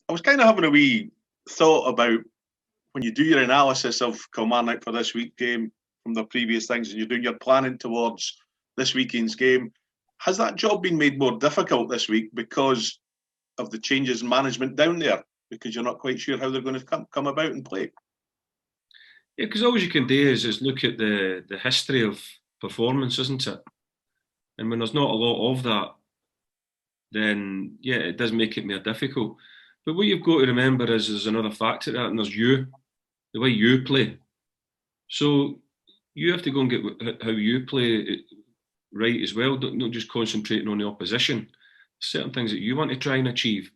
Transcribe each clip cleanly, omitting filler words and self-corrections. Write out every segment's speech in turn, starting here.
I was kind of having a wee thought about when you do your analysis of Kilmarnock for this week game from the previous things, and you're doing your planning towards this weekend's game. Has that job been made more difficult this week because of the changes in management down there? Because you're not quite sure how they're going to come about and play. Yeah, because all you can do is look at the history of performance, isn't it? And when there's not a lot of that, then yeah, it does make it more difficult. But what you've got to remember is there's another factor to that, and there's you, the way you play. So you have to go and get how you play right as well. Not just concentrating on the opposition. There's certain things that you want to try and achieve.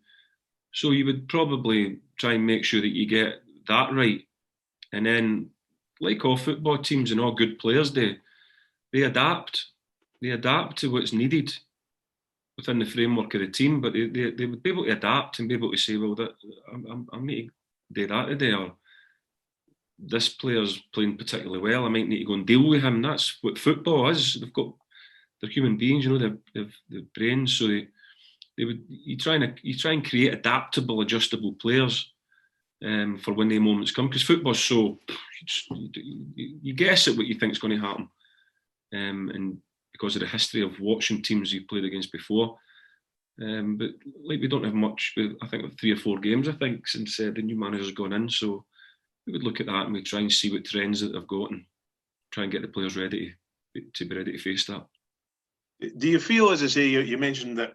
So you would probably try and make sure that you get that right. And then, like all football teams and all good players, they adapt. They adapt to what's needed within the framework of the team, but they would be able to adapt and be able to say, well, I need to do that today, or this player's playing particularly well, I might need to go and deal with him. That's what football is. They're human beings, you know, they've brains, so you try and create adaptable, adjustable players for when the moments come, because football's so you guess at what you think is going to happen, and because of the history of watching teams you've played against before. But like we don't have much. I think 3 or 4 games. I think since the new manager's gone in, so we would look at that and we try and see what trends that they've got and try and get the players ready to be ready to face that. Do you feel, as I say, you mentioned that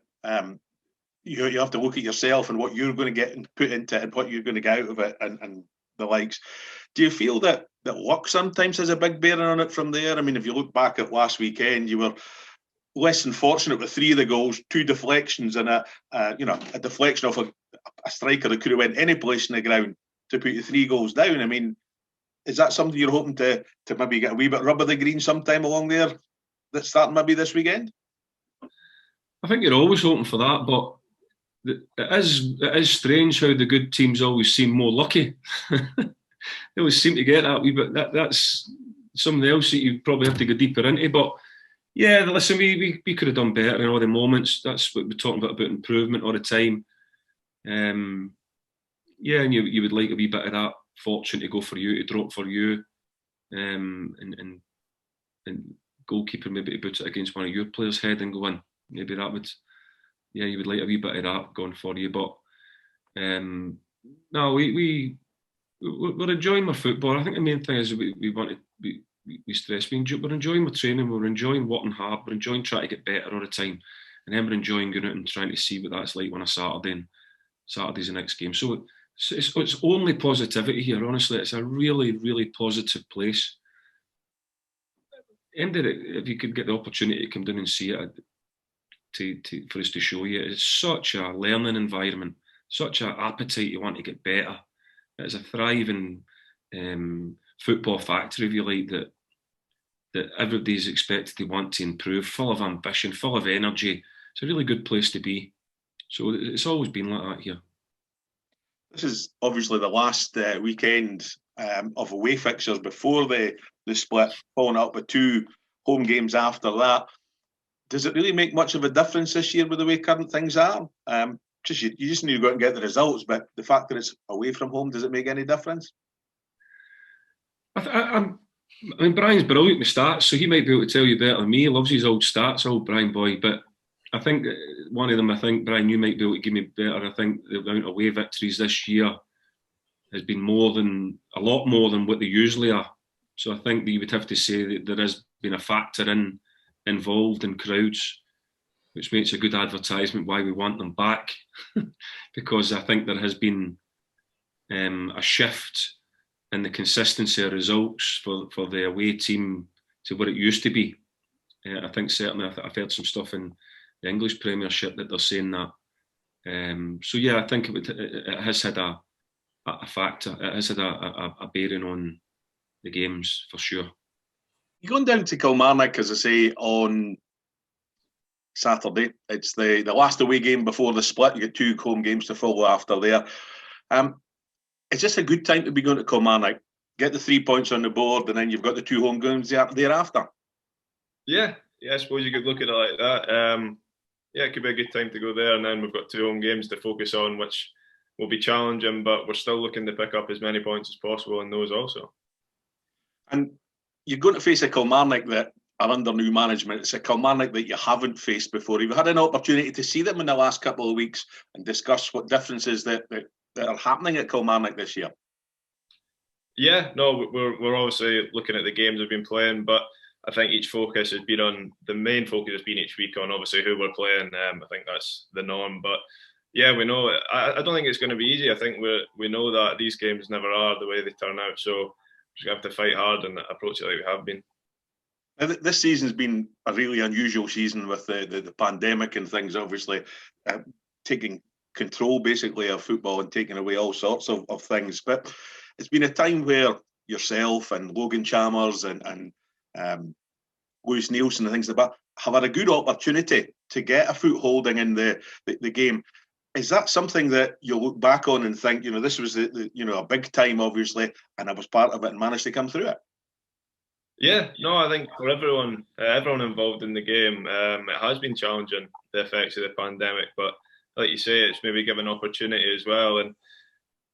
you have to look at yourself and what you're going to get and put into it and what you're going to get out of it and the likes. Do you feel that luck sometimes has a big bearing on it from there? I mean, if you look back at last weekend, you were less than fortunate with 3 of the goals, 2 deflections, and a deflection off a striker that could have went any place in the ground to put you 3 goals down. I mean, is that something you're hoping to maybe get a wee bit rub of the green sometime along there that's starting maybe this weekend? I think you're always hoping for that, but it is strange how the good teams always seem more lucky. They always seem to get that wee bit. That's something else that you probably have to go deeper into. But yeah, listen, we could have done better in all the moments. That's what we're talking about improvement all the time. Yeah, and you would like a wee bit of that fortune to go for you, to drop for you, and goalkeeper maybe to put it against one of your players' head and go in. Maybe that would, yeah, you would like a wee bit of that going for you. But no, we're enjoying our football. I think the main thing is we want to we stress. We're enjoying our training. We're enjoying working hard. We're enjoying trying to get better all the time, and then we're enjoying going out and trying to see what that's like on a Saturday. And Saturday's the next game. So it's only positivity here. Honestly, it's a really, really positive place. If you could get the opportunity to come down and see it, for us to show you, it's such a learning environment, such an appetite you want to get better. It's a thriving football factory, if you like, that everybody's expected to want to improve, full of ambition, full of energy. It's a really good place to be. So it's always been like that here. This is obviously the last weekend of away fixtures before the split, following up with 2 home games after that. Does it really make much of a difference this year with the way current things are? You just need to go out and get the results, but the fact that it's away from home, does it make any difference? I mean, Brian's brilliant with stats, so he might be able to tell you better than me. He loves his old stats, old Brian boy. But I think one of them, Brian, you might be able to give me better. I think the amount of away victories this year has been a lot more than what they usually are. So I think that you would have to say that there has been a factor involved in crowds, which makes a good advertisement why we want them back. Because I think there has been a shift in the consistency of results for the away team to what it used to be. I think certainly I've heard some stuff in the English Premiership that they're saying that. So yeah, I think it has had a factor. It has had a bearing on the games for sure. You're going down to Kilmarnock, as I say, on Saturday. It's the last away game before the split. You get 2 home games to follow after there. Is this a good time to be going to Kilmarnock? Get the 3 points on the board, and then you've got the 2 home games thereafter. Yeah, I suppose you could look at it like that. Yeah, it could be a good time to go there, and then we've got 2 home games to focus on, which will be challenging, but we're still looking to pick up as many points as possible in those also. And you're going to face a Kilmarnock that are under new management. It's a Kilmarnock that you haven't faced before. You've had an opportunity to see them in the last couple of weeks and discuss what differences that are happening at Kilmarnock this year. Yeah, no, we're obviously looking at the games we've been playing, but I think each focus has been on, the main focus has been each week on obviously who we're playing. I think that's the norm. But yeah, we know, I don't think it's going to be easy. I think we know that these games never are the way they turn out. So we're just going to have to fight hard and approach it like we have been. Now, this season's been a really unusual season with the pandemic and things, obviously, taking control basically of football and taking away all sorts of things. But it's been a time where yourself and Logan Chalmers and Lewis Nielsen and things like that have had a good opportunity to get a footholding in the game. Is that something that you look back on and think, this was a big time, obviously, and I was part of it and managed to come through it? Yeah, no, I think for everyone involved in the game, it has been challenging, the effects of the pandemic. But like you say, it's maybe given opportunity as well. And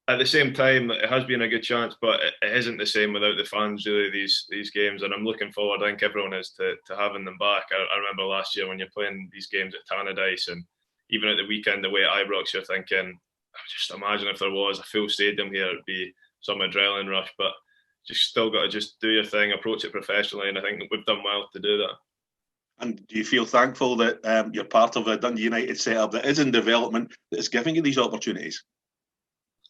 at the same time, it has been a good chance, but it isn't the same without the fans, really, these games. And I'm looking forward, I think everyone is, to having them back. I remember last year when you're playing these games at Tannadice, and even at the weekend away at Ibrox, you're thinking, just imagine if there was a full stadium here, it'd be some adrenaline rush. But just still got to just do your thing, approach it professionally, and I think we've done well to do that. And do you feel thankful that you're part of a Dundee United setup that is in development, that is giving you these opportunities?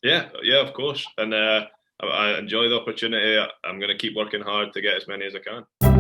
Yeah, of course. And I enjoy the opportunity. I'm going to keep working hard to get as many as I can.